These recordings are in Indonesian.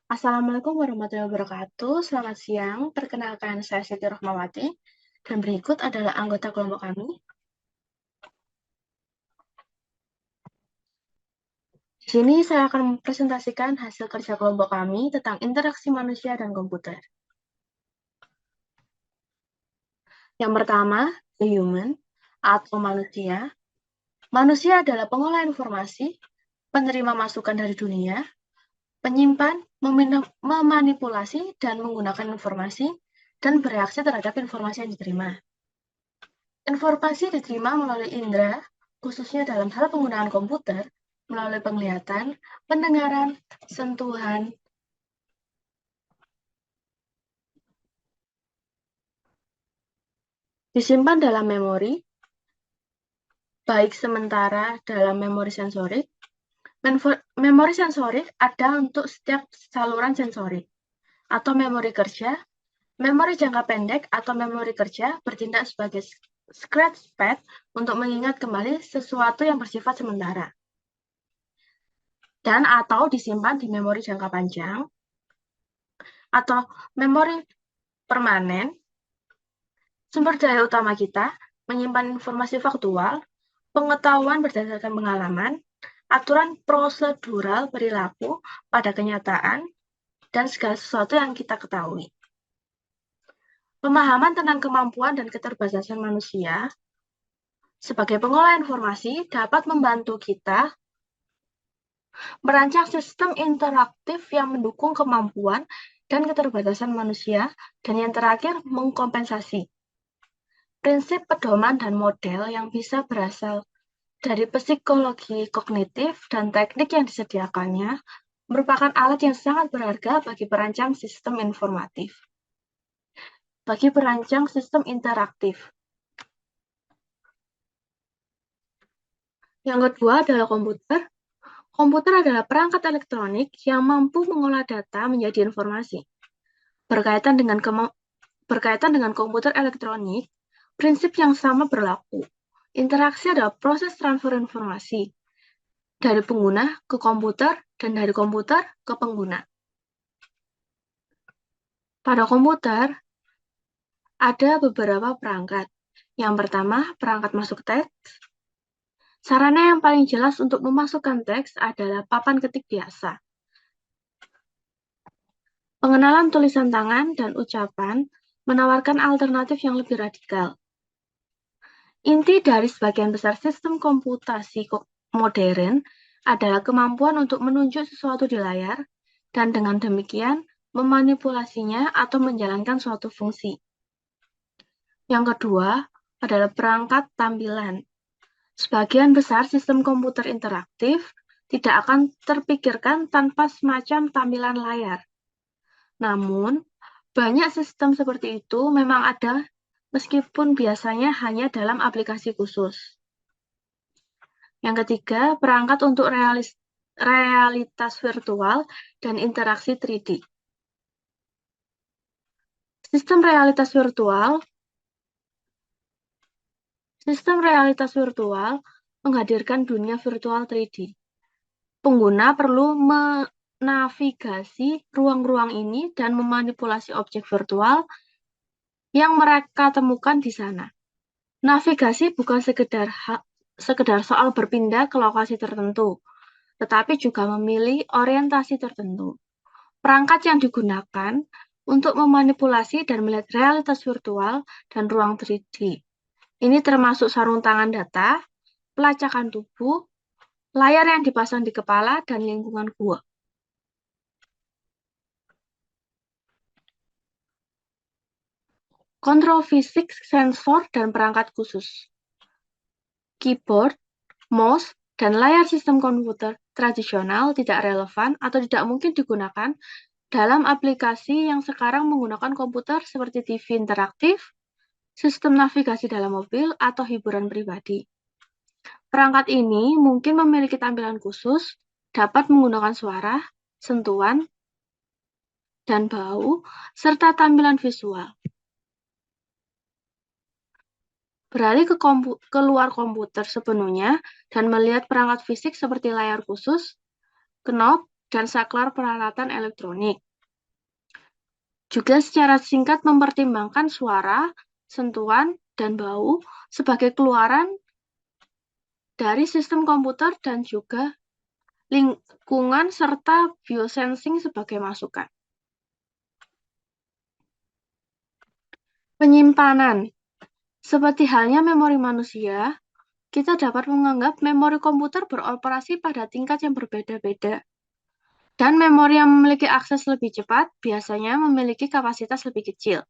Assalamualaikum warahmatullahi wabarakatuh. Selamat siang. Perkenalkan, saya Siti Rohmawati. Dan berikut adalah anggota kelompok kami. Di sini saya akan mempresentasikan hasil kerja kelompok kami tentang interaksi manusia dan komputer. Yang pertama, the human atau manusia. Manusia adalah pengolah informasi, penerima masukan dari dunia, penyimpan, memanipulasi, dan menggunakan informasi, dan bereaksi terhadap informasi yang diterima. Informasi diterima melalui indera, khususnya dalam hal penggunaan komputer, melalui penglihatan, pendengaran, sentuhan, disimpan dalam memori, baik sementara dalam memori sensorik. Memori sensorik ada untuk setiap saluran sensorik, atau memori kerja. Memori jangka pendek atau memori kerja bertindak sebagai scratchpad untuk mengingat kembali sesuatu yang bersifat sementara. Dan atau disimpan di memori jangka panjang, atau memori permanen. Sumber daya utama kita menyimpan informasi faktual, pengetahuan berdasarkan pengalaman, aturan prosedural perilaku pada kenyataan, dan segala sesuatu yang kita ketahui. Pemahaman tentang kemampuan dan keterbatasan manusia sebagai pengolah informasi dapat membantu kita merancang sistem interaktif yang mendukung kemampuan dan keterbatasan manusia, dan yang terakhir, mengkompensasi. Prinsip pedoman dan model yang bisa berasal dari psikologi kognitif dan teknik yang disediakannya merupakan alat yang sangat berharga bagi perancang sistem informatif. Bagi perancang sistem interaktif. Yang kedua adalah komputer. Komputer adalah perangkat elektronik yang mampu mengolah data menjadi informasi. Berkaitan dengan komputer elektronik, prinsip yang sama berlaku. Interaksi adalah proses transfer informasi dari pengguna ke komputer dan dari komputer ke pengguna. Pada komputer, ada beberapa perangkat. Yang pertama, perangkat masuk teks. Sarana yang paling jelas untuk memasukkan teks adalah papan ketik biasa. Pengenalan tulisan tangan dan ucapan menawarkan alternatif yang lebih radikal. Inti dari sebagian besar sistem komputasi modern adalah kemampuan untuk menunjuk sesuatu di layar dan dengan demikian memanipulasinya atau menjalankan suatu fungsi. Yang kedua adalah perangkat tampilan. Sebagian besar sistem komputer interaktif tidak akan terpikirkan tanpa semacam tampilan layar. Namun, banyak sistem seperti itu memang ada, meskipun biasanya hanya dalam aplikasi khusus. Yang ketiga, perangkat untuk realitas virtual dan interaksi 3D. Sistem realitas virtual menghadirkan dunia virtual 3D. Pengguna perlu menavigasi ruang-ruang ini dan memanipulasi objek virtual yang mereka temukan di sana. Navigasi bukan sekedar soal berpindah ke lokasi tertentu, tetapi juga memilih orientasi tertentu. Perangkat yang digunakan untuk memanipulasi dan melihat realitas virtual dan ruang 3D. Ini termasuk sarung tangan data, pelacakan tubuh, layar yang dipasang di kepala, dan lingkungan gua. Kontrol fisik, sensor, dan perangkat khusus. Keyboard, mouse, dan layar sistem komputer tradisional tidak relevan atau tidak mungkin digunakan dalam aplikasi yang sekarang menggunakan komputer seperti TV interaktif, sistem navigasi dalam mobil, atau hiburan pribadi. Perangkat ini mungkin memiliki tampilan khusus, dapat menggunakan suara, sentuhan, dan bau, serta tampilan visual. Beralih keluar komputer sepenuhnya dan melihat perangkat fisik seperti layar khusus, knob, dan saklar peralatan elektronik. Juga secara singkat mempertimbangkan suara, sentuhan, dan bau sebagai keluaran dari sistem komputer dan juga lingkungan serta biosensing sebagai masukan. Penyimpanan. Seperti halnya memori manusia, kita dapat menganggap memori komputer beroperasi pada tingkat yang berbeda-beda. Dan memori yang memiliki akses lebih cepat biasanya memiliki kapasitas lebih kecil.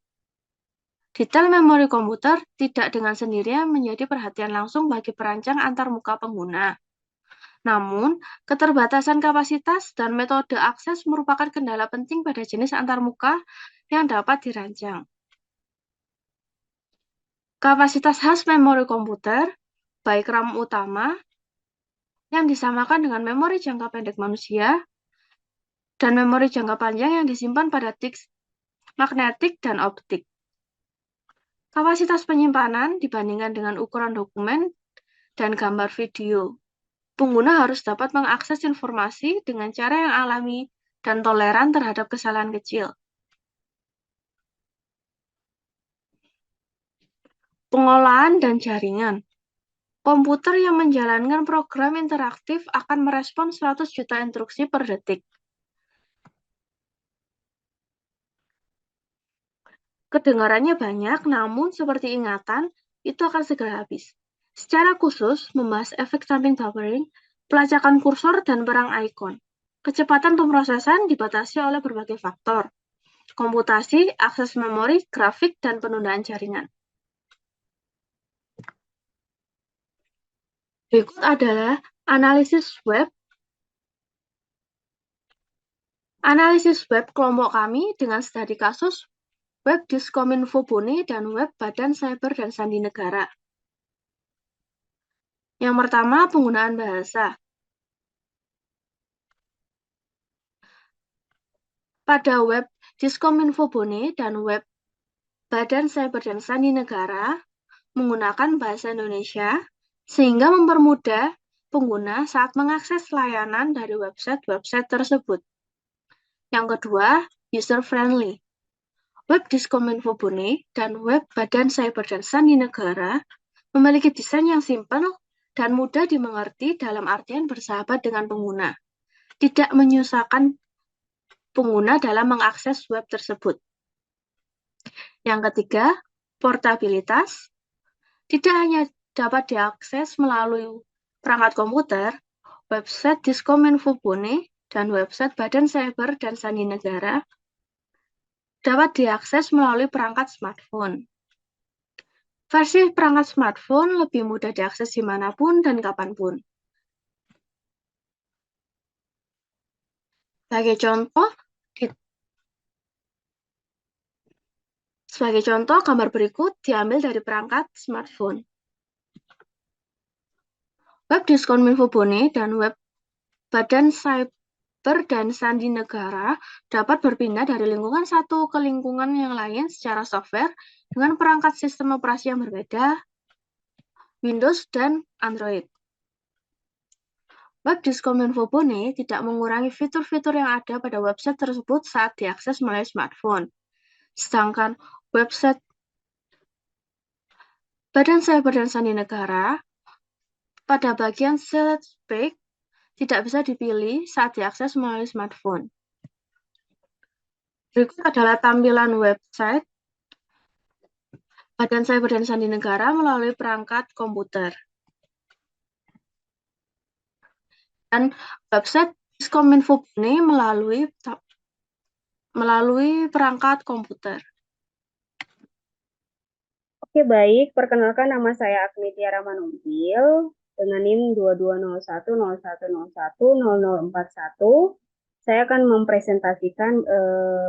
Detail memori komputer tidak dengan sendirinya menjadi perhatian langsung bagi perancang antarmuka pengguna. Namun, keterbatasan kapasitas dan metode akses merupakan kendala penting pada jenis antarmuka yang dapat dirancang. Kapasitas khas memori komputer, baik RAM utama, yang disamakan dengan memori jangka pendek manusia, dan memori jangka panjang yang disimpan pada disk magnetik dan optik. Kapasitas penyimpanan dibandingkan dengan ukuran dokumen dan gambar video. Pengguna harus dapat mengakses informasi dengan cara yang alami dan toleran terhadap kesalahan kecil. Pengolahan dan jaringan. Komputer yang menjalankan program interaktif akan merespons 100 juta instruksi per detik. Kedengarannya banyak, namun seperti ingatan, itu akan segera habis. Secara khusus, membahas efek samping buffering, pelacakan kursor, dan perang ikon. Kecepatan pemrosesan dibatasi oleh berbagai faktor. Komputasi, akses memori, grafik, dan penundaan jaringan. Berikut adalah analisis web. Analisis web kelompok kami dengan studi kasus web Diskominfo Bone dan web Badan Cyber dan Sandi Negara. Yang pertama, penggunaan bahasa. Pada web Diskominfo Bone dan web Badan Cyber dan Sandi Negara menggunakan bahasa Indonesia sehingga mempermudah pengguna saat mengakses layanan dari website-website tersebut. Yang kedua, user-friendly. Web Diskominfo Bone dan web Badan Cyber dan Sandi Negara memiliki desain yang simpel dan mudah dimengerti dalam artian bersahabat dengan pengguna, tidak menyusahkan pengguna dalam mengakses web tersebut. Yang ketiga, portabilitas. Tidak hanya dapat diakses melalui perangkat komputer, website Diskominfo Bone dan website Badan Cyber dan Sandi Negara dapat diakses melalui perangkat smartphone. Versi perangkat smartphone lebih mudah diakses dimanapun dan kapanpun. Sebagai contoh, gambar berikut diambil dari perangkat smartphone. Web Diskominfo Bone dan web Badan Cyber dan Sandi Negara dapat berpindah dari lingkungan satu ke lingkungan yang lain secara software dengan perangkat sistem operasi yang berbeda, Windows dan Android. Web Diskominfo Bone tidak mengurangi fitur-fitur yang ada pada website tersebut saat diakses melalui smartphone. Sedangkan website Badan Cyber dan Sandi Negara pada bagian Select Page tidak bisa dipilih saat diakses melalui smartphone. Berikut adalah tampilan website Badan Cyber dan Sandi Negara melalui perangkat komputer. Dan website Diskominfo Bone melalui perangkat komputer. Oke, baik. Perkenalkan, nama saya Agni Tiara Manungkil dengan NIM 220101010041. Saya akan mempresentasikan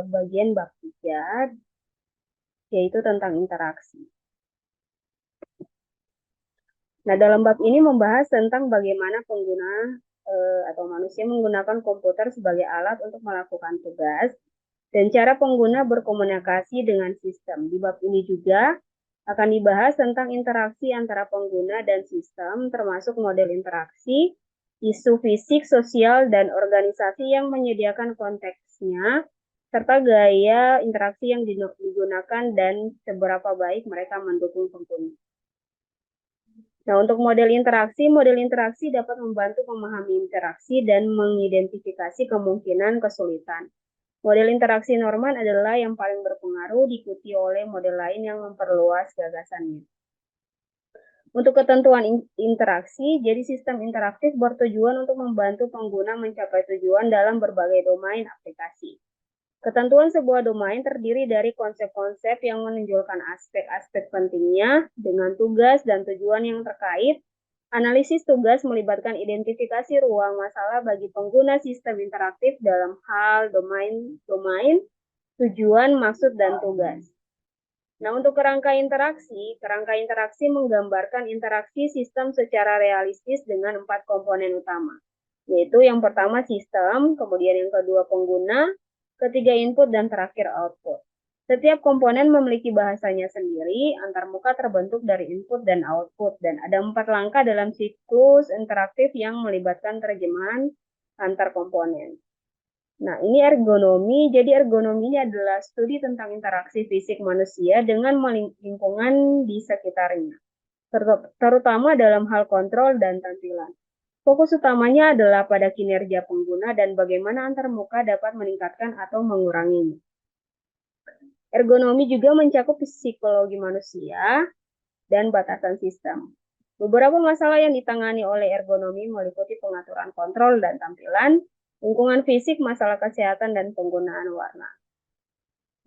bagian bab 3, yaitu tentang interaksi. Nah, dalam bab ini membahas tentang bagaimana pengguna atau manusia menggunakan komputer sebagai alat untuk melakukan tugas dan cara pengguna berkomunikasi dengan sistem. Di bab ini juga Akan dibahas tentang interaksi antara pengguna dan sistem, termasuk model interaksi, isu fisik, sosial, dan organisasi yang menyediakan konteksnya, serta gaya interaksi yang digunakan dan seberapa baik mereka mendukung pengguna. Nah, untuk model interaksi dapat membantu memahami interaksi dan mengidentifikasi kemungkinan kesulitan. Model interaksi Norman adalah yang paling berpengaruh, diikuti oleh model lain yang memperluas gagasannya. Untuk ketentuan interaksi, jadi sistem interaktif bertujuan untuk membantu pengguna mencapai tujuan dalam berbagai domain aplikasi. Ketentuan sebuah domain terdiri dari konsep-konsep yang menunjukkan aspek-aspek pentingnya dengan tugas dan tujuan yang terkait. Analisis tugas melibatkan identifikasi ruang masalah bagi pengguna sistem interaktif dalam hal domain, tujuan, maksud, dan tugas. Nah, untuk kerangka interaksi menggambarkan interaksi sistem secara realistis dengan 4 komponen utama, yaitu yang pertama sistem, kemudian yang kedua pengguna, ketiga input, dan terakhir output. Setiap komponen memiliki bahasanya sendiri, antarmuka terbentuk dari input dan output, dan ada 4 langkah dalam siklus interaktif yang melibatkan terjemahan antar komponen. Nah, ini ergonomi. Jadi ergonomi ini adalah studi tentang interaksi fisik manusia dengan lingkungan di sekitarnya, terutama dalam hal kontrol dan tampilan. Fokus utamanya adalah pada kinerja pengguna dan bagaimana antarmuka dapat meningkatkan atau menguranginya. Ergonomi juga mencakup psikologi manusia dan batasan sistem. Beberapa masalah yang ditangani oleh ergonomi meliputi pengaturan kontrol dan tampilan, lingkungan fisik, masalah kesehatan, dan penggunaan warna.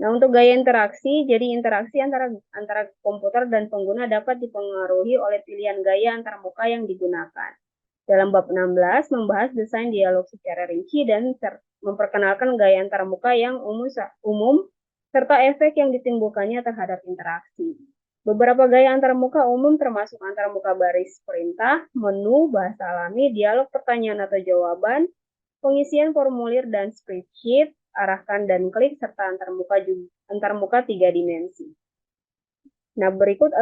Nah, untuk gaya interaksi, jadi interaksi antara komputer dan pengguna dapat dipengaruhi oleh pilihan gaya antarmuka yang digunakan. Dalam bab 16 membahas desain dialog secara rinci dan memperkenalkan gaya antarmuka yang umum serta efek yang ditimbulkannya terhadap interaksi. Beberapa gaya antarmuka umum termasuk antarmuka baris perintah, menu, bahasa alami, dialog pertanyaan atau jawaban, pengisian formulir dan spreadsheet, arahkan dan klik, serta antarmuka 3 dimensi. Nah, berikut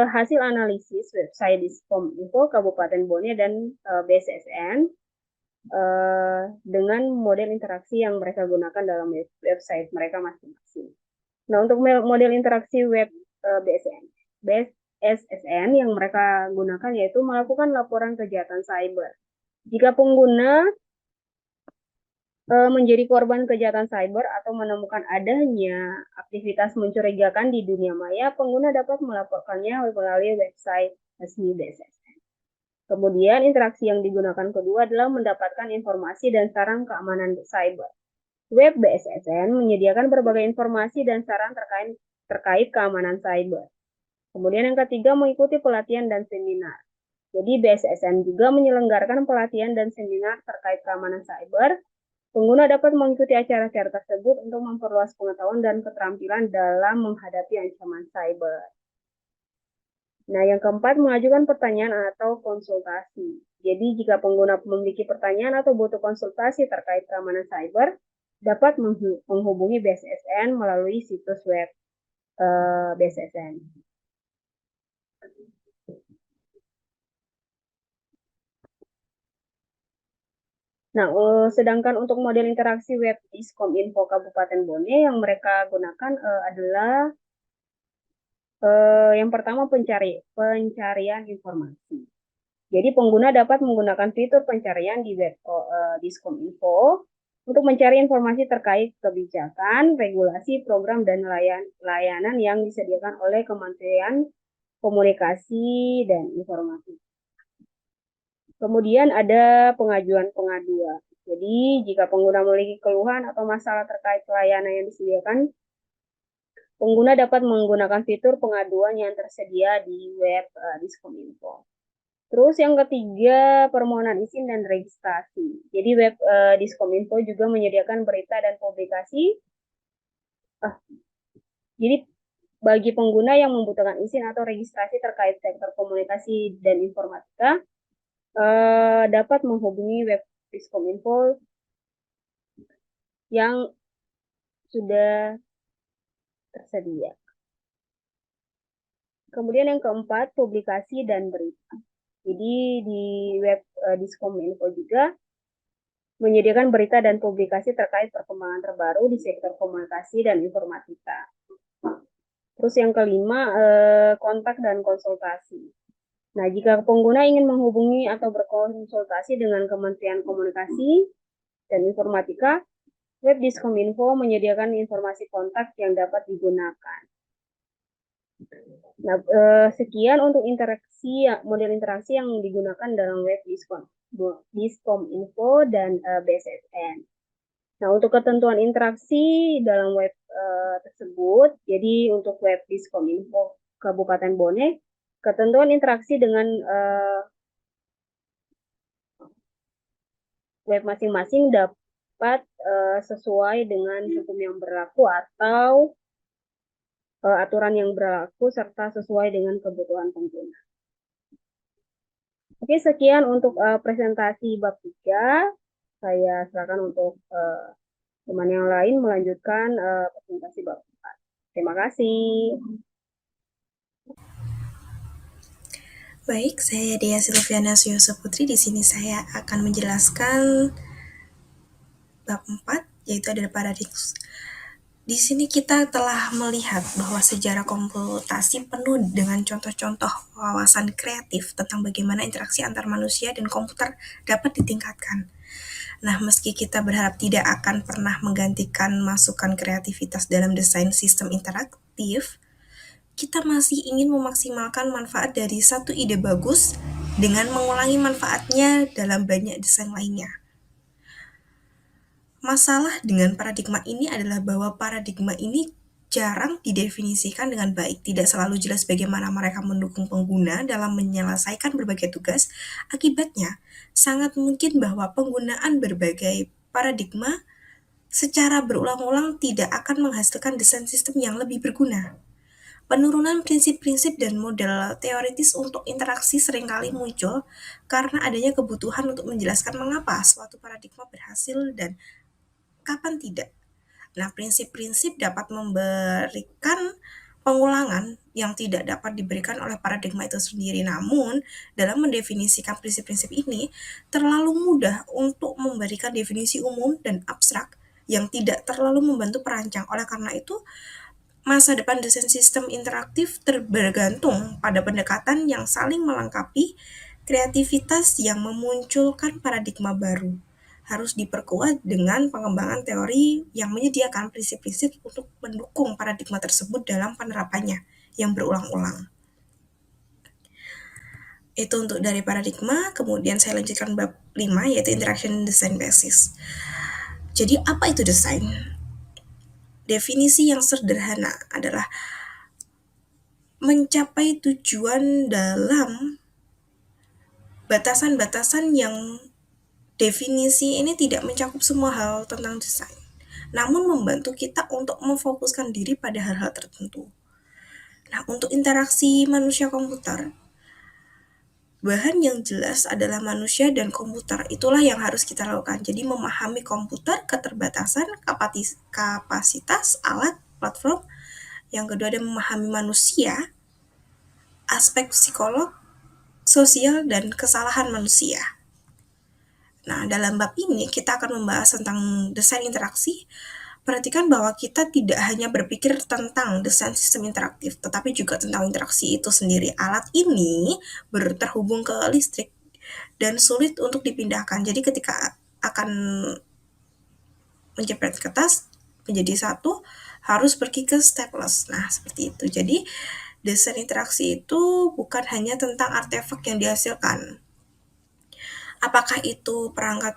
hasil analisis website Diskominfo Kabupaten Bone dan BSSN dengan model interaksi yang mereka gunakan dalam website mereka masing-masing. Nah, untuk model interaksi web BSSN yang mereka gunakan yaitu melakukan laporan kejahatan cyber. Jika pengguna menjadi korban kejahatan cyber atau menemukan adanya aktivitas mencurigakan di dunia maya, pengguna dapat melaporkannya melalui website resmi BSSN. Kemudian, interaksi yang digunakan kedua adalah mendapatkan informasi dan saran keamanan cyber. Web BSSN menyediakan berbagai informasi dan saran terkait keamanan cyber. Kemudian yang ketiga, mengikuti pelatihan dan seminar. Jadi BSSN juga menyelenggarakan pelatihan dan seminar terkait keamanan cyber. Pengguna dapat mengikuti acara-acara tersebut untuk memperluas pengetahuan dan keterampilan dalam menghadapi ancaman cyber. Nah, yang keempat, mengajukan pertanyaan atau konsultasi. Jadi, jika pengguna memiliki pertanyaan atau butuh konsultasi terkait keamanan cyber, dapat menghubungi BSSN melalui situs web BSSN. Nah, sedangkan untuk model interaksi web Diskominfo Kabupaten Bone yang mereka gunakan adalah yang pertama pencarian informasi. Jadi pengguna dapat menggunakan fitur pencarian di web Diskominfo untuk mencari informasi terkait kebijakan, regulasi, program, dan layanan yang disediakan oleh Kementerian Komunikasi dan Informasi. Kemudian ada pengajuan pengaduan. Jadi jika pengguna memiliki keluhan atau masalah terkait layanan yang disediakan, pengguna dapat menggunakan fitur pengaduan yang tersedia di web Diskominfo. Terus yang ketiga, permohonan izin dan registrasi. Jadi web Diskominfo juga menyediakan berita dan publikasi. Jadi bagi pengguna yang membutuhkan izin atau registrasi terkait sektor komunikasi dan informatika, dapat menghubungi web Diskominfo yang sudah tersedia. Kemudian yang keempat, publikasi dan berita. Jadi di web Diskominfo juga menyediakan berita dan publikasi terkait perkembangan terbaru di sektor komunikasi dan informatika. Terus yang kelima, kontak dan konsultasi. Nah, jika pengguna ingin menghubungi atau berkonsultasi dengan Kementerian Komunikasi dan Informatika, web Diskominfo menyediakan informasi kontak yang dapat digunakan. Nah, sekian untuk model interaksi yang digunakan dalam web Diskominfo dan BSSN. Nah, untuk ketentuan interaksi dalam web tersebut, jadi untuk web Diskominfo Kabupaten Bone, ketentuan interaksi dengan web masing-masing dapat sesuai dengan hukum yang berlaku atau aturan yang berlaku serta sesuai dengan kebutuhan pengguna. Oke, sekian untuk presentasi bab 3. Saya silakan untuk teman yang lain melanjutkan presentasi bab 4. Terima kasih. Baik, saya Dea Silviana Suyoso Putri. Di sini saya akan menjelaskan bab 4, yaitu adalah paradigma. Di sini kita telah melihat bahwa sejarah komputasi penuh dengan contoh-contoh wawasan kreatif tentang bagaimana interaksi antar manusia dan komputer dapat ditingkatkan. Nah, meski kita berharap tidak akan pernah menggantikan masukan kreativitas dalam desain sistem interaktif, kita masih ingin memaksimalkan manfaat dari satu ide bagus dengan mengulangi manfaatnya dalam banyak desain lainnya. Masalah dengan paradigma ini adalah bahwa paradigma ini jarang didefinisikan dengan baik, tidak selalu jelas bagaimana mereka mendukung pengguna dalam menyelesaikan berbagai tugas. Akibatnya, sangat mungkin bahwa penggunaan berbagai paradigma secara berulang-ulang tidak akan menghasilkan desain sistem yang lebih berguna. Penurunan prinsip-prinsip dan model teoritis untuk interaksi seringkali muncul karena adanya kebutuhan untuk menjelaskan mengapa suatu paradigma berhasil dan kapan tidak. Nah, prinsip-prinsip dapat memberikan pengulangan yang tidak dapat diberikan oleh paradigma itu sendiri. Namun, dalam mendefinisikan prinsip-prinsip ini, terlalu mudah untuk memberikan definisi umum dan abstrak yang tidak terlalu membantu perancang. Oleh karena itu, masa depan desain sistem interaktif bergantung pada pendekatan yang saling melengkapi. Kreativitas yang memunculkan paradigma baru harus diperkuat dengan pengembangan teori yang menyediakan prinsip-prinsip untuk mendukung paradigma tersebut dalam penerapannya yang berulang-ulang. Itu untuk dari paradigma, kemudian saya lanjutkan bab 5, yaitu Interaction Design Basis. Jadi apa itu desain? Definisi yang sederhana adalah mencapai tujuan dalam batasan-batasan yang definisi ini tidak mencakup semua hal tentang desain, namun membantu kita untuk memfokuskan diri pada hal-hal tertentu. Nah, untuk interaksi manusia-komputer, bahan yang jelas adalah manusia dan komputer. Itulah yang harus kita lakukan. Jadi memahami komputer, keterbatasan, kapasitas, alat, platform. Yang kedua ada memahami manusia, aspek psikolog, sosial, dan kesalahan manusia. Nah, dalam bab ini kita akan membahas tentang desain interaksi. Perhatikan bahwa kita tidak hanya berpikir tentang desain sistem interaktif, tetapi juga tentang interaksi itu sendiri. Alat ini terhubung ke listrik dan sulit untuk dipindahkan. Jadi ketika akan menjepret kertas menjadi satu, harus pergi ke staples. Nah, seperti itu. Jadi, desain interaksi itu bukan hanya tentang artefak yang dihasilkan. Apakah itu perangkat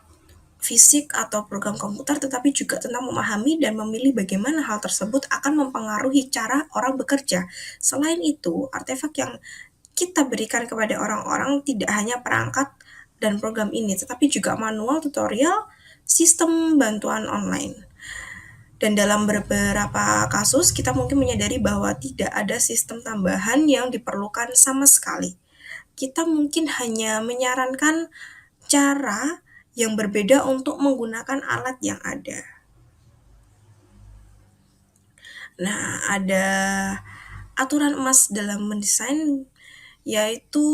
fisik atau program komputer, tetapi juga tentang memahami dan memilih bagaimana hal tersebut akan mempengaruhi cara orang bekerja. Selain itu, artefak yang kita berikan kepada orang-orang tidak hanya perangkat dan program ini, tetapi juga manual, tutorial, sistem bantuan online. Dan dalam beberapa kasus, kita mungkin menyadari bahwa tidak ada sistem tambahan yang diperlukan sama sekali. Kita mungkin hanya menyarankan cara yang berbeda untuk menggunakan alat yang ada. Nah, ada aturan emas dalam mendesain yaitu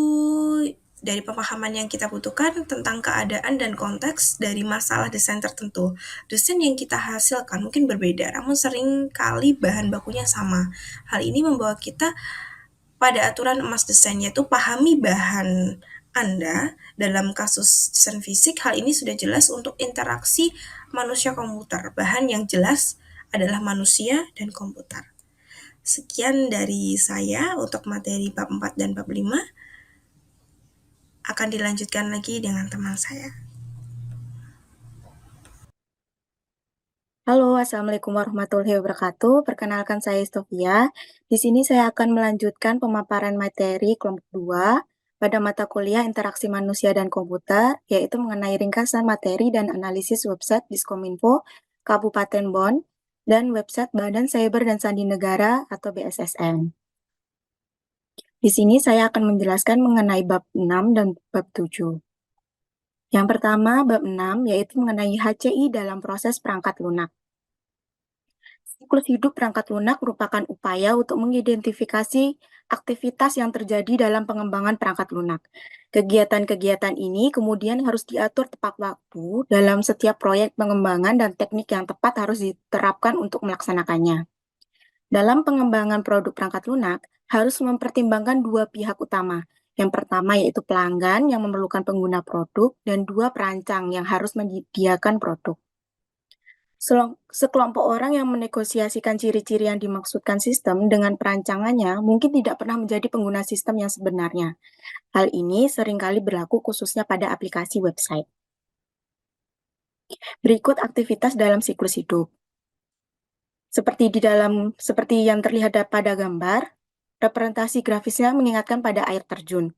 dari pemahaman yang kita butuhkan tentang keadaan dan konteks dari masalah desain tertentu. Desain yang kita hasilkan mungkin berbeda, namun sering kali bahan bakunya sama. Hal ini membawa kita pada aturan emas desain, yaitu pahami bahan Anda. Dalam kasus desain fisik, hal ini sudah jelas untuk interaksi manusia komputer. Bahan yang jelas adalah manusia dan komputer. Sekian dari saya untuk materi bab 4 dan bab 5. Akan dilanjutkan lagi dengan teman saya. Halo, Assalamualaikum warahmatullahi wabarakatuh. Perkenalkan saya Sofia. Di sini saya akan melanjutkan pemaparan materi kelompok 2 pada mata kuliah Interaksi Manusia dan Komputer, yaitu mengenai ringkasan materi dan analisis website Diskominfo, Kabupaten Bon, dan website Badan Cyber dan Sandi Negara atau BSSN. Di sini saya akan menjelaskan mengenai bab 6 dan bab 7. Yang pertama, bab 6, yaitu mengenai HCI dalam proses perangkat lunak. Siklus hidup perangkat lunak merupakan upaya untuk mengidentifikasi aktivitas yang terjadi dalam pengembangan perangkat lunak. Kegiatan-kegiatan ini kemudian harus diatur tepat waktu dalam setiap proyek pengembangan dan teknik yang tepat harus diterapkan untuk melaksanakannya. Dalam pengembangan produk perangkat lunak, harus mempertimbangkan dua pihak utama. Yang pertama yaitu pelanggan yang memerlukan pengguna produk, dan dua perancang yang harus menyediakan produk. Sekelompok orang yang menegosiasikan ciri-ciri yang dimaksudkan sistem dengan perancangannya mungkin tidak pernah menjadi pengguna sistem yang sebenarnya. Hal ini seringkali berlaku khususnya pada aplikasi website. Berikut aktivitas dalam siklus hidup. Seperti yang terlihat pada gambar, representasi grafisnya mengingatkan pada air terjun,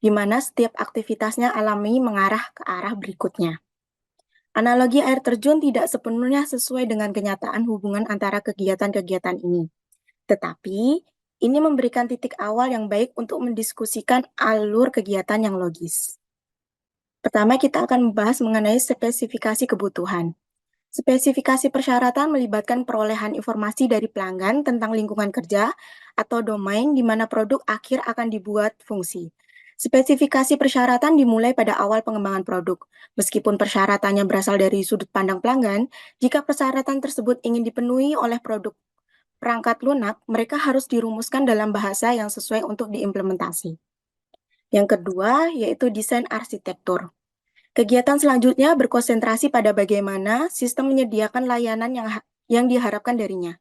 di mana setiap aktivitasnya alami mengarah ke arah berikutnya. Analogi air terjun tidak sepenuhnya sesuai dengan kenyataan hubungan antara kegiatan-kegiatan ini. Tetapi, ini memberikan titik awal yang baik untuk mendiskusikan alur kegiatan yang logis. Pertama, kita akan membahas mengenai spesifikasi kebutuhan. Spesifikasi persyaratan melibatkan perolehan informasi dari pelanggan tentang lingkungan kerja atau domain di mana produk akhir akan dibuat fungsi. Spesifikasi persyaratan dimulai pada awal pengembangan produk. Meskipun persyaratannya berasal dari sudut pandang pelanggan, jika persyaratan tersebut ingin dipenuhi oleh produk perangkat lunak, mereka harus dirumuskan dalam bahasa yang sesuai untuk diimplementasi. Yang kedua, yaitu desain arsitektur. Kegiatan selanjutnya berkonsentrasi pada bagaimana sistem menyediakan layanan yang diharapkan darinya.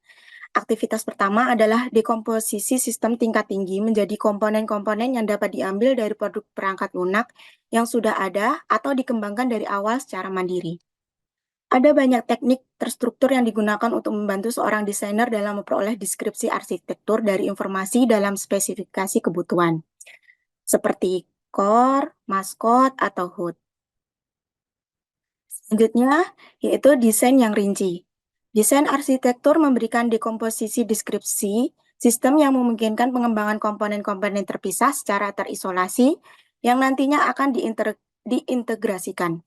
Aktivitas pertama adalah dekomposisi sistem tingkat tinggi menjadi komponen-komponen yang dapat diambil dari produk perangkat lunak yang sudah ada atau dikembangkan dari awal secara mandiri. Ada banyak teknik terstruktur yang digunakan untuk membantu seorang desainer dalam memperoleh deskripsi arsitektur dari informasi dalam spesifikasi kebutuhan, seperti core, maskot, atau HUD. Selanjutnya, yaitu desain yang rinci. Desain arsitektur memberikan dekomposisi deskripsi sistem yang memungkinkan pengembangan komponen-komponen terpisah secara terisolasi yang nantinya akan diintegrasikan.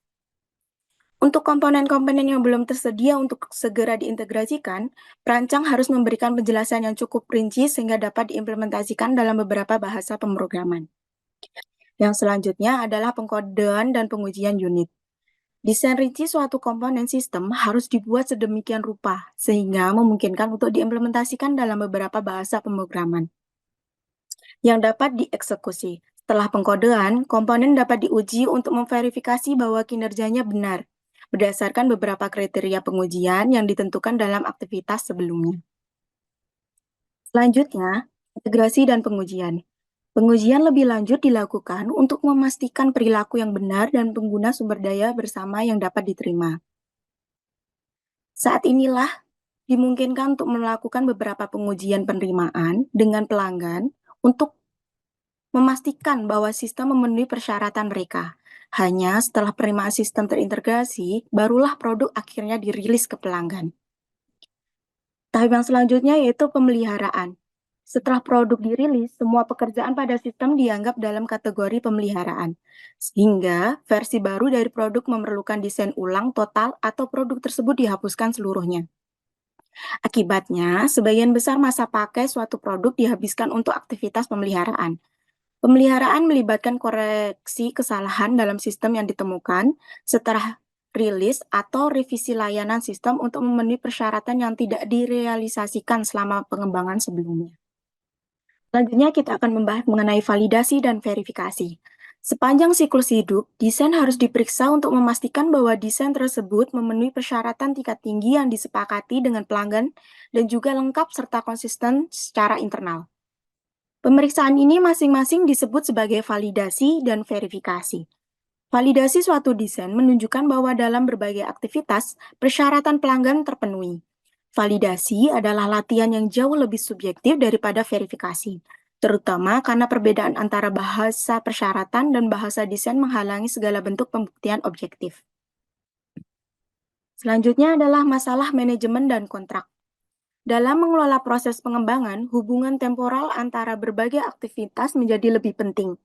Untuk komponen-komponen yang belum tersedia untuk segera diintegrasikan, perancang harus memberikan penjelasan yang cukup rinci sehingga dapat diimplementasikan dalam beberapa bahasa pemrograman. Yang selanjutnya adalah pengkodean dan pengujian unit. Desain rinci suatu komponen sistem harus dibuat sedemikian rupa, sehingga memungkinkan untuk diimplementasikan dalam beberapa bahasa pemrograman yang dapat dieksekusi. Setelah pengkodean, komponen dapat diuji untuk memverifikasi bahwa kinerjanya benar, berdasarkan beberapa kriteria pengujian yang ditentukan dalam aktivitas sebelumnya. Selanjutnya, integrasi dan pengujian. Pengujian lebih lanjut dilakukan untuk memastikan perilaku yang benar dan pengguna sumber daya bersama yang dapat diterima. Saat inilah dimungkinkan untuk melakukan beberapa pengujian penerimaan dengan pelanggan untuk memastikan bahwa sistem memenuhi persyaratan mereka. Hanya setelah penerimaan sistem terintegrasi, barulah produk akhirnya dirilis ke pelanggan. Tahap yang selanjutnya yaitu pemeliharaan. Setelah produk dirilis, semua pekerjaan pada sistem dianggap dalam kategori pemeliharaan, sehingga versi baru dari produk memerlukan desain ulang total atau produk tersebut dihapuskan seluruhnya. Akibatnya, sebagian besar masa pakai suatu produk dihabiskan untuk aktivitas pemeliharaan. Pemeliharaan melibatkan koreksi kesalahan dalam sistem yang ditemukan setelah rilis atau revisi layanan sistem untuk memenuhi persyaratan yang tidak direalisasikan selama pengembangan sebelumnya. Selanjutnya kita akan membahas mengenai validasi dan verifikasi. Sepanjang siklus hidup, desain harus diperiksa untuk memastikan bahwa desain tersebut memenuhi persyaratan tingkat tinggi yang disepakati dengan pelanggan dan juga lengkap serta konsisten secara internal. Pemeriksaan ini masing-masing disebut sebagai validasi dan verifikasi. Validasi suatu desain menunjukkan bahwa dalam berbagai aktivitas, persyaratan pelanggan terpenuhi. Validasi adalah latihan yang jauh lebih subjektif daripada verifikasi, terutama karena perbedaan antara bahasa persyaratan dan bahasa desain menghalangi segala bentuk pembuktian objektif. Selanjutnya adalah masalah manajemen dan kontrak. Dalam mengelola proses pengembangan, hubungan temporal antara berbagai aktivitas menjadi lebih penting.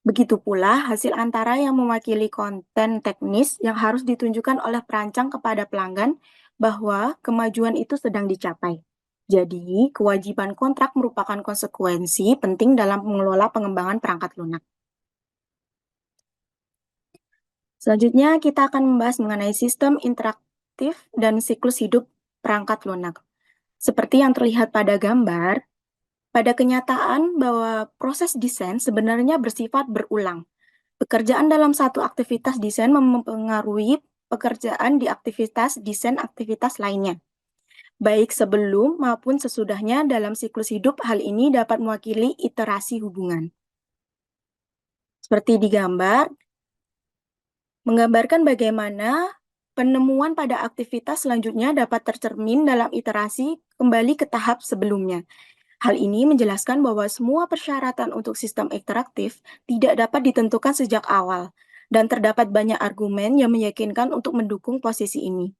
Begitu pula hasil antara yang mewakili konten teknis yang harus ditunjukkan oleh perancang kepada pelanggan bahwa kemajuan itu sedang dicapai. Jadi, kewajiban kontrak merupakan konsekuensi penting dalam mengelola pengembangan perangkat lunak. Selanjutnya, kita akan membahas mengenai sistem interaktif dan siklus hidup perangkat lunak. Seperti yang terlihat pada gambar, pada kenyataan bahwa proses desain sebenarnya bersifat berulang. Pekerjaan dalam satu aktivitas desain mempengaruhi pekerjaan di aktivitas desain aktivitas lainnya. Baik sebelum maupun sesudahnya dalam siklus hidup, hal ini dapat mewakili iterasi hubungan. Seperti di gambar, menggambarkan bagaimana penemuan pada aktivitas selanjutnya dapat tercermin dalam iterasi kembali ke tahap sebelumnya. Hal ini menjelaskan bahwa semua persyaratan untuk sistem interaktif tidak dapat ditentukan sejak awal, dan terdapat banyak argumen yang meyakinkan untuk mendukung posisi ini.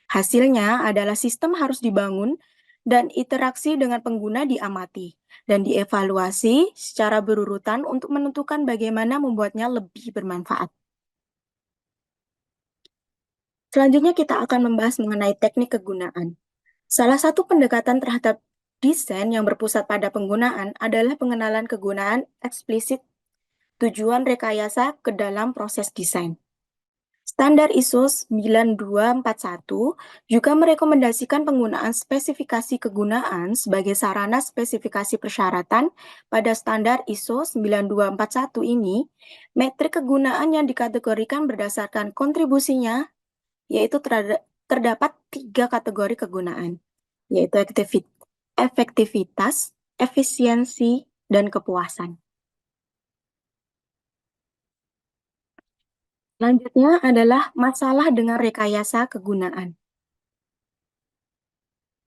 Hasilnya adalah sistem harus dibangun dan interaksi dengan pengguna diamati dan dievaluasi secara berurutan untuk menentukan bagaimana membuatnya lebih bermanfaat. Selanjutnya kita akan membahas mengenai teknik kegunaan. Salah satu pendekatan terhadap desain yang berpusat pada penggunaan adalah pengenalan kegunaan eksplisit tujuan rekayasa ke dalam proses desain. Standar ISO 9241 juga merekomendasikan penggunaan spesifikasi kegunaan sebagai sarana spesifikasi persyaratan. Pada standar ISO 9241 ini, metrik kegunaan yang dikategorikan berdasarkan kontribusinya, yaitu terdapat 3 kategori kegunaan, yaitu efektivitas, efisiensi, dan kepuasan. Selanjutnya adalah masalah dengan rekayasa kegunaan.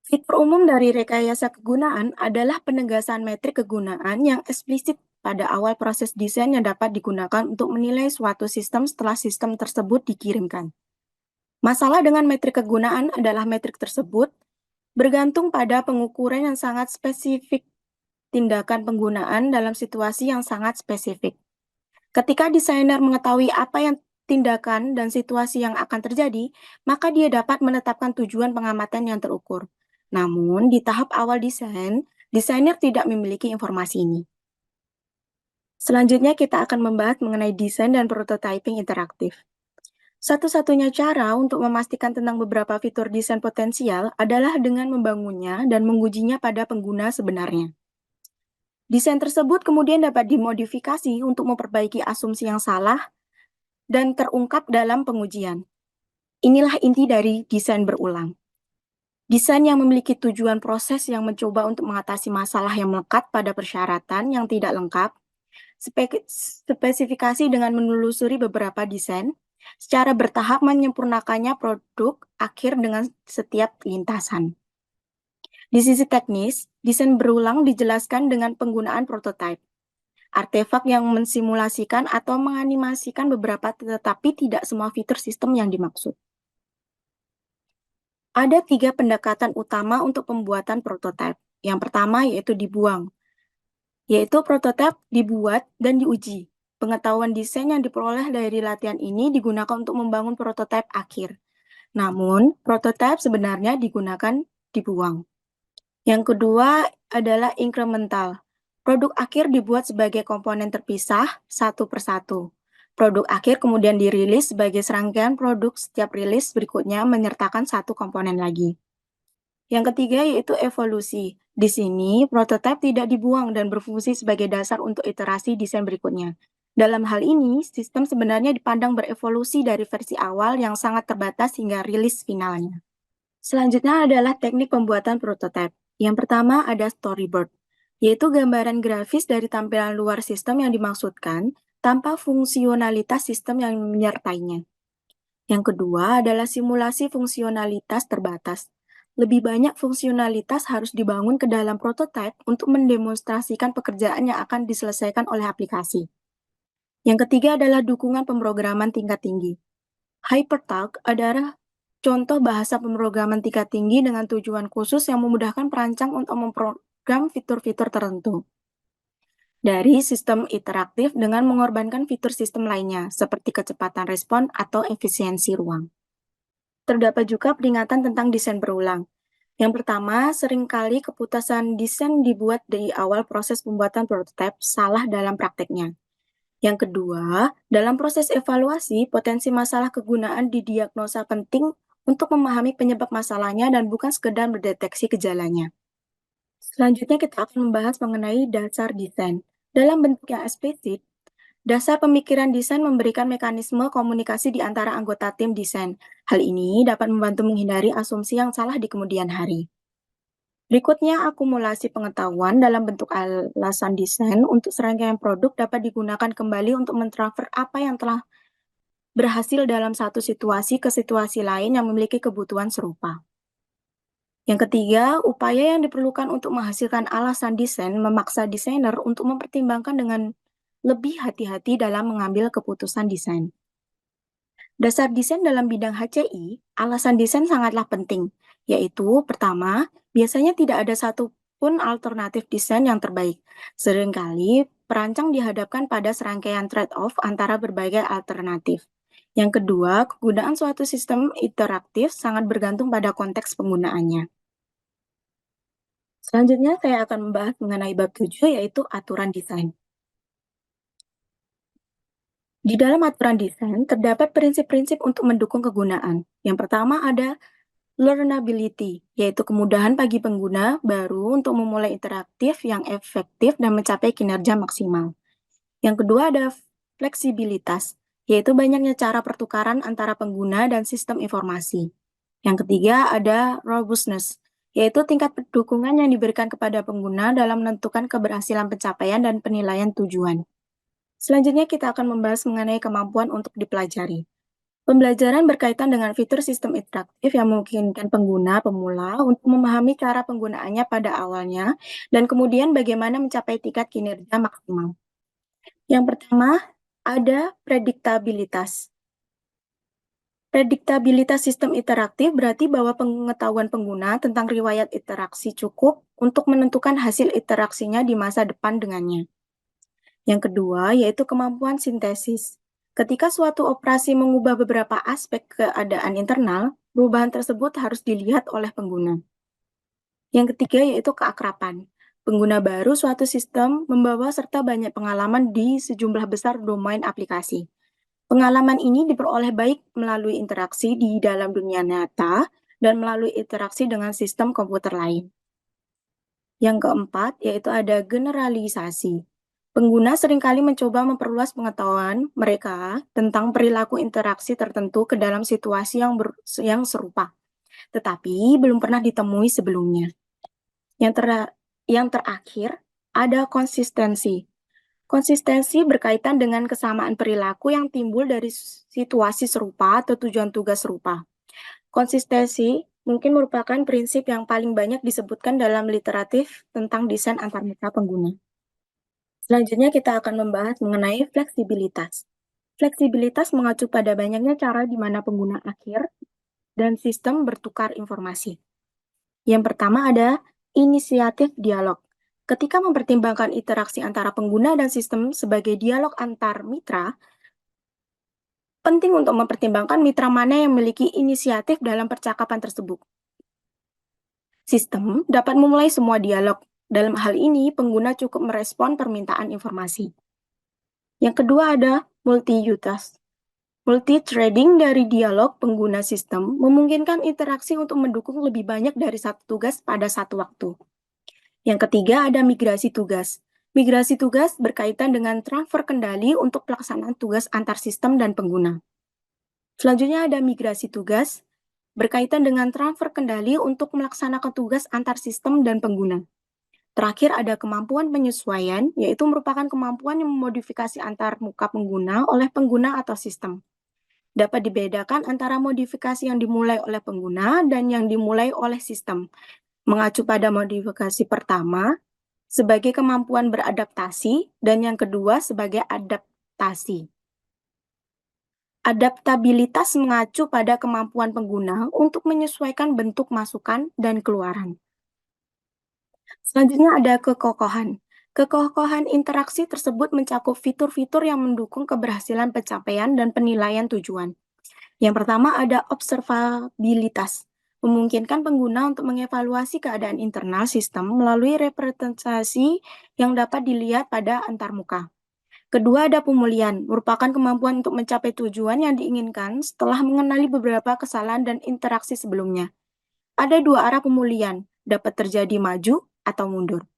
Fitur umum dari rekayasa kegunaan adalah penegasan metrik kegunaan yang eksplisit pada awal proses desain yang dapat digunakan untuk menilai suatu sistem setelah sistem tersebut dikirimkan. Masalah dengan metrik kegunaan adalah metrik tersebut bergantung pada pengukuran yang sangat spesifik, tindakan penggunaan dalam situasi yang sangat spesifik. Ketika desainer mengetahui apa yang tindakan dan situasi yang akan terjadi, maka dia dapat menetapkan tujuan pengamatan yang terukur. Namun, di tahap awal desain, desainer tidak memiliki informasi ini. Selanjutnya, kita akan membahas mengenai desain dan prototyping interaktif. Satu-satunya cara untuk memastikan tentang beberapa fitur desain potensial adalah dengan membangunnya dan mengujinya pada pengguna sebenarnya. Desain tersebut kemudian dapat dimodifikasi untuk memperbaiki asumsi yang salah dan terungkap dalam pengujian. Inilah inti dari desain berulang. Desain yang memiliki tujuan proses yang mencoba untuk mengatasi masalah yang melekat pada persyaratan yang tidak lengkap, spesifikasi dengan menelusuri beberapa desain, secara bertahap menyempurnakannya produk akhir dengan setiap lintasan. Di sisi teknis, desain berulang dijelaskan dengan penggunaan prototype, artefak yang mensimulasikan atau menganimasikan beberapa tetapi tidak semua fitur sistem yang dimaksud. Ada 3 pendekatan utama untuk pembuatan prototype. Yang pertama yaitu dibuang, yaitu prototype dibuat dan diuji. Pengetahuan desain yang diperoleh dari latihan ini digunakan untuk membangun prototipe akhir. Namun, prototipe sebenarnya digunakan dibuang. Yang kedua adalah incremental. Produk akhir dibuat sebagai komponen terpisah satu persatu. Produk akhir kemudian dirilis sebagai serangkaian produk setiap rilis berikutnya menyertakan satu komponen lagi. Yang ketiga yaitu evolusi. Di sini, prototipe tidak dibuang dan berfungsi sebagai dasar untuk iterasi desain berikutnya. Dalam hal ini, sistem sebenarnya dipandang berevolusi dari versi awal yang sangat terbatas hingga rilis finalnya. Selanjutnya adalah teknik pembuatan prototipe. Yang pertama ada storyboard, yaitu gambaran grafis dari tampilan luar sistem yang dimaksudkan tanpa fungsionalitas sistem yang menyertainya. Yang kedua adalah simulasi fungsionalitas terbatas. Lebih banyak fungsionalitas harus dibangun ke dalam prototipe untuk mendemonstrasikan pekerjaan yang akan diselesaikan oleh aplikasi. Yang ketiga adalah dukungan pemrograman tingkat tinggi. Hypertalk adalah contoh bahasa pemrograman tingkat tinggi dengan tujuan khusus yang memudahkan perancang untuk memprogram fitur-fitur tertentu dari sistem interaktif dengan mengorbankan fitur sistem lainnya, seperti kecepatan respon atau efisiensi ruang. Terdapat juga peringatan tentang desain berulang. Yang pertama, seringkali keputusan desain dibuat di awal proses pembuatan prototipe salah dalam prakteknya. Yang kedua, dalam proses evaluasi, potensi masalah kegunaan didiagnosa penting untuk memahami penyebab masalahnya dan bukan sekedar mendeteksi gejalanya. Selanjutnya kita akan membahas mengenai dasar desain. Dalam bentuk yang eksplisit, dasar pemikiran desain memberikan mekanisme komunikasi di antara anggota tim desain. Hal ini dapat membantu menghindari asumsi yang salah di kemudian hari. Berikutnya, akumulasi pengetahuan dalam bentuk alasan desain untuk serangkaian produk dapat digunakan kembali untuk mentransfer apa yang telah berhasil dalam satu situasi ke situasi lain yang memiliki kebutuhan serupa. Yang ketiga, upaya yang diperlukan untuk menghasilkan alasan desain memaksa desainer untuk mempertimbangkan dengan lebih hati-hati dalam mengambil keputusan desain. Dasar desain dalam bidang HCI, alasan desain sangatlah penting, yaitu pertama, biasanya tidak ada satupun alternatif desain yang terbaik. Seringkali, perancang dihadapkan pada serangkaian trade-off antara berbagai alternatif. Yang kedua, kegunaan suatu sistem interaktif sangat bergantung pada konteks penggunaannya. Selanjutnya, saya akan membahas mengenai bab 7, yaitu aturan desain. Di dalam aturan desain, terdapat prinsip-prinsip untuk mendukung kegunaan. Yang pertama ada learnability, yaitu kemudahan bagi pengguna baru untuk memulai interaktif yang efektif dan mencapai kinerja maksimal. Yang kedua ada fleksibilitas, yaitu banyaknya cara pertukaran antara pengguna dan sistem informasi. Yang ketiga ada robustness, yaitu tingkat dukungan yang diberikan kepada pengguna dalam menentukan keberhasilan pencapaian dan penilaian tujuan. Selanjutnya kita akan membahas mengenai kemampuan untuk dipelajari. Pembelajaran berkaitan dengan fitur sistem interaktif yang memungkinkan pengguna pemula untuk memahami cara penggunaannya pada awalnya dan kemudian bagaimana mencapai tingkat kinerja maksimal. Yang pertama, ada prediktabilitas. Prediktabilitas sistem interaktif berarti bahwa pengetahuan pengguna tentang riwayat interaksi cukup untuk menentukan hasil interaksinya di masa depan dengannya. Yang kedua, yaitu kemampuan sintesis. Ketika suatu operasi mengubah beberapa aspek keadaan internal, perubahan tersebut harus dilihat oleh pengguna. Yang ketiga, yaitu keakraban. Pengguna baru suatu sistem membawa serta banyak pengalaman di sejumlah besar domain aplikasi. Pengalaman ini diperoleh baik melalui interaksi di dalam dunia nyata dan melalui interaksi dengan sistem komputer lain. Yang keempat, yaitu ada generalisasi. Pengguna seringkali mencoba memperluas pengetahuan mereka tentang perilaku interaksi tertentu ke dalam situasi yang serupa, tetapi belum pernah ditemui sebelumnya. Yang terakhir, ada konsistensi. Konsistensi berkaitan dengan kesamaan perilaku yang timbul dari situasi serupa atau tujuan tugas serupa. Konsistensi mungkin merupakan prinsip yang paling banyak disebutkan dalam literatif tentang desain antarmitra pengguna. Selanjutnya kita akan membahas mengenai fleksibilitas. Fleksibilitas mengacu pada banyaknya cara di mana pengguna akhir dan sistem bertukar informasi. Yang pertama ada inisiatif dialog. Ketika mempertimbangkan interaksi antara pengguna dan sistem sebagai dialog antar mitra, penting untuk mempertimbangkan mitra mana yang memiliki inisiatif dalam percakapan tersebut. Sistem dapat memulai semua dialog. Dalam hal ini, pengguna cukup merespon permintaan informasi. Yang kedua ada multi-use. Multi-threading dari dialog pengguna sistem memungkinkan interaksi untuk mendukung lebih banyak dari satu tugas pada satu waktu. Yang ketiga ada migrasi tugas. Migrasi tugas berkaitan dengan transfer kendali untuk pelaksanaan tugas antar sistem dan pengguna. Selanjutnya ada migrasi tugas berkaitan dengan transfer kendali untuk melaksanakan tugas antar sistem dan pengguna. Terakhir ada kemampuan penyesuaian, yaitu merupakan kemampuan yang memodifikasi antar muka pengguna oleh pengguna atau sistem. Dapat dibedakan antara modifikasi yang dimulai oleh pengguna dan yang dimulai oleh sistem. Mengacu pada modifikasi pertama sebagai kemampuan beradaptasi dan yang kedua sebagai adaptasi. Adaptabilitas mengacu pada kemampuan pengguna untuk menyesuaikan bentuk masukan dan keluaran. Selanjutnya ada kekokohan. Kekokohan interaksi tersebut mencakup fitur-fitur yang mendukung keberhasilan pencapaian dan penilaian tujuan. Yang pertama ada observabilitas, memungkinkan pengguna untuk mengevaluasi keadaan internal sistem melalui representasi yang dapat dilihat pada antarmuka. Kedua ada pemulihan, merupakan kemampuan untuk mencapai tujuan yang diinginkan setelah mengenali beberapa kesalahan dan interaksi sebelumnya. Ada dua arah pemulihan, dapat terjadi maju atau mundur.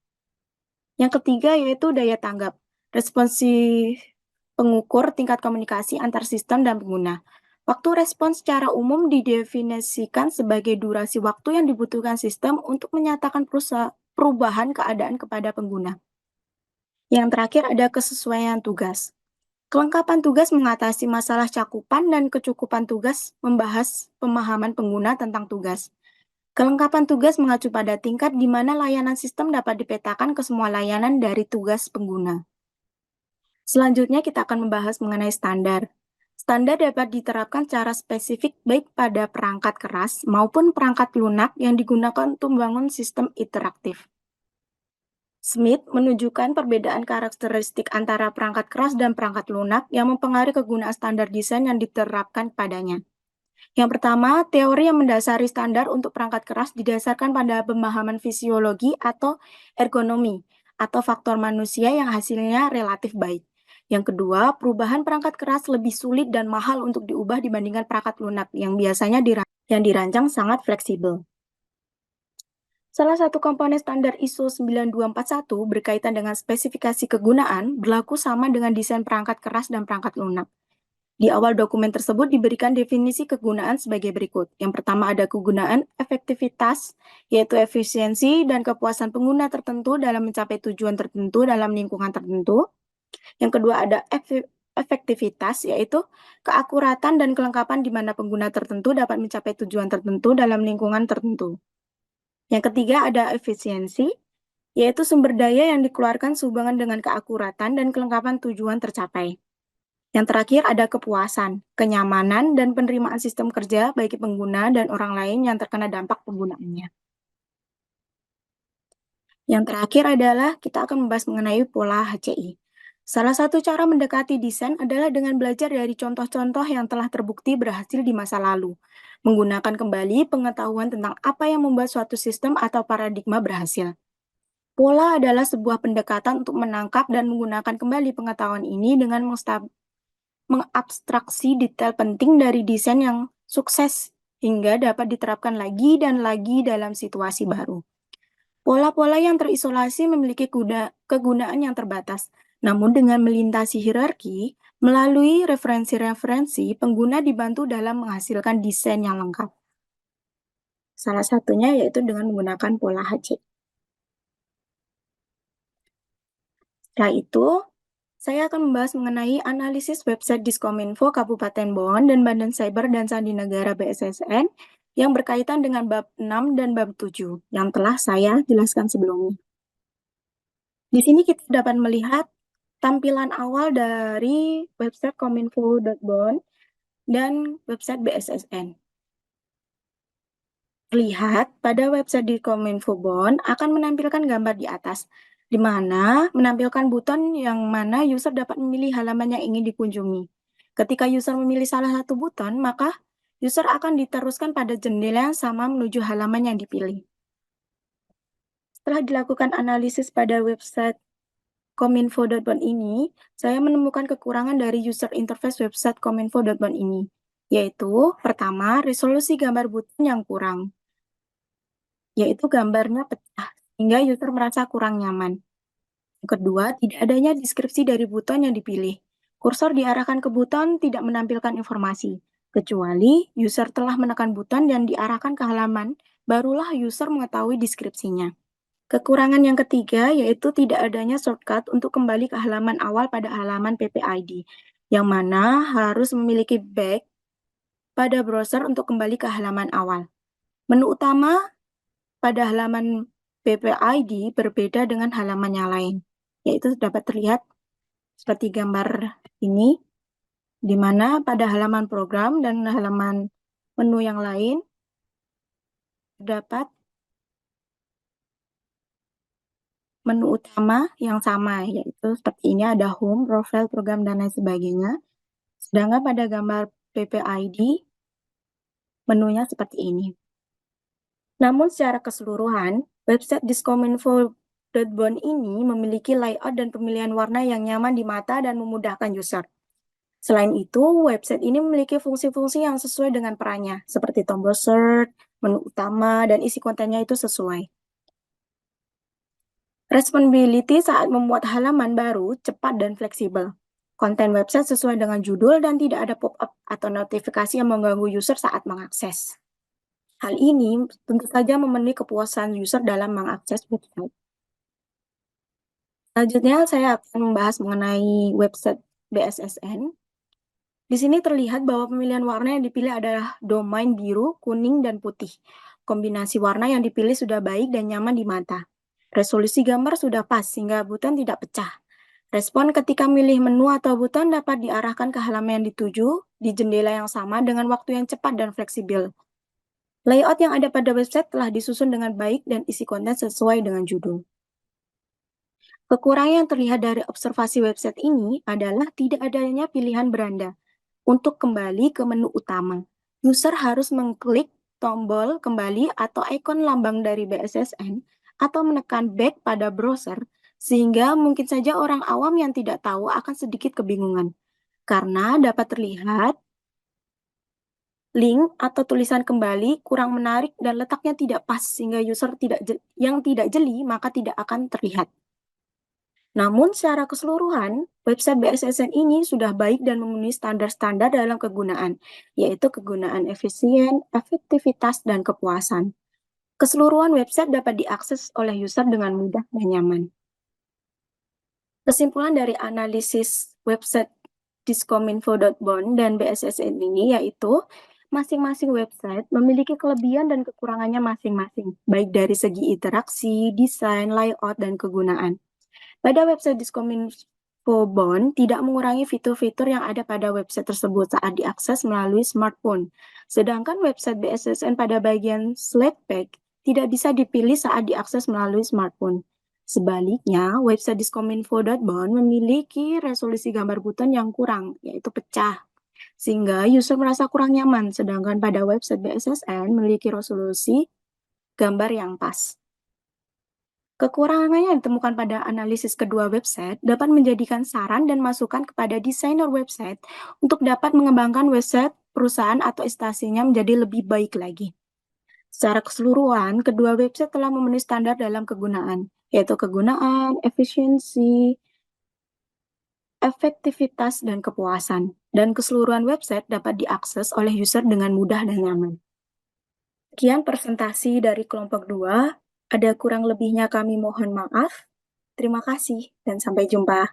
Yang ketiga yaitu daya tanggap, responsif pengukur tingkat komunikasi antar sistem dan pengguna. Waktu respons secara umum didefinisikan sebagai durasi waktu yang dibutuhkan sistem untuk menyatakan perubahan keadaan kepada pengguna. Yang terakhir ada kesesuaian tugas. Kelengkapan tugas mengatasi masalah cakupan dan kecukupan tugas, membahas pemahaman pengguna tentang tugas. Kelengkapan tugas mengacu pada tingkat di mana layanan sistem dapat dipetakan ke semua layanan dari tugas pengguna. Selanjutnya kita akan membahas mengenai standar. Standar dapat diterapkan secara spesifik baik pada perangkat keras maupun perangkat lunak yang digunakan untuk membangun sistem interaktif. Smith menunjukkan perbedaan karakteristik antara perangkat keras dan perangkat lunak yang mempengaruhi kegunaan standar desain yang diterapkan padanya. Yang pertama, teori yang mendasari standar untuk perangkat keras didasarkan pada pemahaman fisiologi atau ergonomi, atau faktor manusia yang hasilnya relatif baik. Yang kedua, perubahan perangkat keras lebih sulit dan mahal untuk diubah dibandingkan perangkat lunak yang biasanya dirancang sangat fleksibel. Salah satu komponen standar ISO 9241 berkaitan dengan spesifikasi kegunaan berlaku sama dengan desain perangkat keras dan perangkat lunak. Di awal dokumen tersebut diberikan definisi kegunaan sebagai berikut. Yang pertama ada kegunaan efektivitas, yaitu efisiensi dan kepuasan pengguna tertentu dalam mencapai tujuan tertentu dalam lingkungan tertentu. Yang kedua ada efektivitas, yaitu keakuratan dan kelengkapan di mana pengguna tertentu dapat mencapai tujuan tertentu dalam lingkungan tertentu. Yang ketiga ada efisiensi, yaitu sumber daya yang dikeluarkan sehubungan dengan keakuratan dan kelengkapan tujuan tercapai. Yang terakhir ada kepuasan, kenyamanan, dan penerimaan sistem kerja bagi pengguna dan orang lain yang terkena dampak penggunaannya. Yang terakhir adalah kita akan membahas mengenai pola HCI. Salah satu cara mendekati desain adalah dengan belajar dari contoh-contoh yang telah terbukti berhasil di masa lalu, menggunakan kembali pengetahuan tentang apa yang membuat suatu sistem atau paradigma berhasil. Pola adalah sebuah pendekatan untuk menangkap dan menggunakan kembali pengetahuan ini dengan mengabstraksi detail penting dari desain yang sukses hingga dapat diterapkan lagi dan lagi dalam situasi baru. Pola-pola yang terisolasi memiliki kegunaan yang terbatas, namun dengan melintasi hierarki, melalui referensi-referensi, pengguna dibantu dalam menghasilkan desain yang lengkap. Salah satunya yaitu dengan menggunakan pola HC. Setelah itu, saya akan membahas mengenai analisis website Diskominfo Kabupaten Bogor dan Badan Cyber dan Sandi Negara BSSN yang berkaitan dengan bab 6 dan bab 7 yang telah saya jelaskan sebelumnya. Di sini kita dapat melihat tampilan awal dari website kominfo.bon dan website BSSN. Lihat pada website di Kominfo Bon akan menampilkan gambar di atas, di mana menampilkan buton yang mana user dapat memilih halaman yang ingin dikunjungi. Ketika user memilih salah satu buton, maka user akan diteruskan pada jendela yang sama menuju halaman yang dipilih. Setelah dilakukan analisis pada website kominfo.bond ini, saya menemukan kekurangan dari user interface website kominfo.bond ini, yaitu pertama, resolusi gambar button yang kurang, yaitu gambarnya pecah, sehingga user merasa kurang nyaman. Yang kedua, tidak adanya deskripsi dari buton yang dipilih. Kursor diarahkan ke buton tidak menampilkan informasi, kecuali user telah menekan buton dan diarahkan ke halaman, barulah user mengetahui deskripsinya. Kekurangan yang ketiga yaitu tidak adanya shortcut untuk kembali ke halaman awal pada halaman PPID, yang mana harus memiliki back pada browser untuk kembali ke halaman awal. Menu utama pada halaman PPID berbeda dengan halaman yang lain, yaitu dapat terlihat seperti gambar ini, di mana pada halaman program dan halaman menu yang lain terdapat menu utama yang sama, yaitu seperti ini ada home, profile, program, dan lain sebagainya. Sedangkan pada gambar PPID, menunya seperti ini. Namun secara keseluruhan, website diskominfo.bond ini memiliki layout dan pemilihan warna yang nyaman di mata dan memudahkan user. Selain itu, website ini memiliki fungsi-fungsi yang sesuai dengan perannya, seperti tombol search, menu utama, dan isi kontennya itu sesuai. Responsibility saat membuat halaman baru cepat dan fleksibel. Konten website sesuai dengan judul dan tidak ada pop-up atau notifikasi yang mengganggu user saat mengakses. Hal ini tentu saja memenuhi kepuasan user dalam mengakses website. Selanjutnya, saya akan membahas mengenai website BSSN. Di sini terlihat bahwa pemilihan warna yang dipilih adalah domain biru, kuning, dan putih. Kombinasi warna yang dipilih sudah baik dan nyaman di mata. Resolusi gambar sudah pas sehingga buton tidak pecah. Respon ketika milih menu atau buton dapat diarahkan ke halaman yang dituju di jendela yang sama dengan waktu yang cepat dan fleksibel. Layout yang ada pada website telah disusun dengan baik dan isi konten sesuai dengan judul. Kekurangan yang terlihat dari observasi website ini adalah tidak adanya pilihan beranda untuk kembali ke menu utama. User harus mengklik tombol kembali atau ikon lambang dari BSSN atau menekan back pada browser, sehingga mungkin saja orang awam yang tidak tahu akan sedikit kebingungan. Karena dapat terlihat link atau tulisan kembali kurang menarik dan letaknya tidak pas, sehingga user yang tidak jeli maka tidak akan terlihat. Namun secara keseluruhan, website BSSN ini sudah baik dan memenuhi standar-standar dalam kegunaan, yaitu kegunaan efisien, efektivitas, dan kepuasan. Keseluruhan website dapat diakses oleh user dengan mudah dan nyaman. Kesimpulan dari analisis website diskominfo.bond dan BSSN ini yaitu masing-masing website memiliki kelebihan dan kekurangannya masing-masing, baik dari segi interaksi, desain, layout, dan kegunaan. Pada website diskominfo.bond tidak mengurangi fitur-fitur yang ada pada website tersebut saat diakses melalui smartphone. Sedangkan website BSSN pada bagian slide pack tidak bisa dipilih saat diakses melalui smartphone. Sebaliknya, website diskominfo.bond memiliki resolusi gambar buton yang kurang, yaitu pecah, sehingga user merasa kurang nyaman, sedangkan pada website BSSN memiliki resolusi gambar yang pas. Kekurangannya yang ditemukan pada analisis kedua website dapat menjadikan saran dan masukan kepada desainer website untuk dapat mengembangkan website perusahaan atau instansinya menjadi lebih baik lagi. Secara keseluruhan, kedua website telah memenuhi standar dalam kegunaan, yaitu kegunaan, efisiensi, efektivitas, dan kepuasan. Dan keseluruhan website dapat diakses oleh user dengan mudah dan nyaman. Sekian presentasi dari kelompok 2. Ada kurang lebihnya kami mohon maaf. Terima kasih dan sampai jumpa.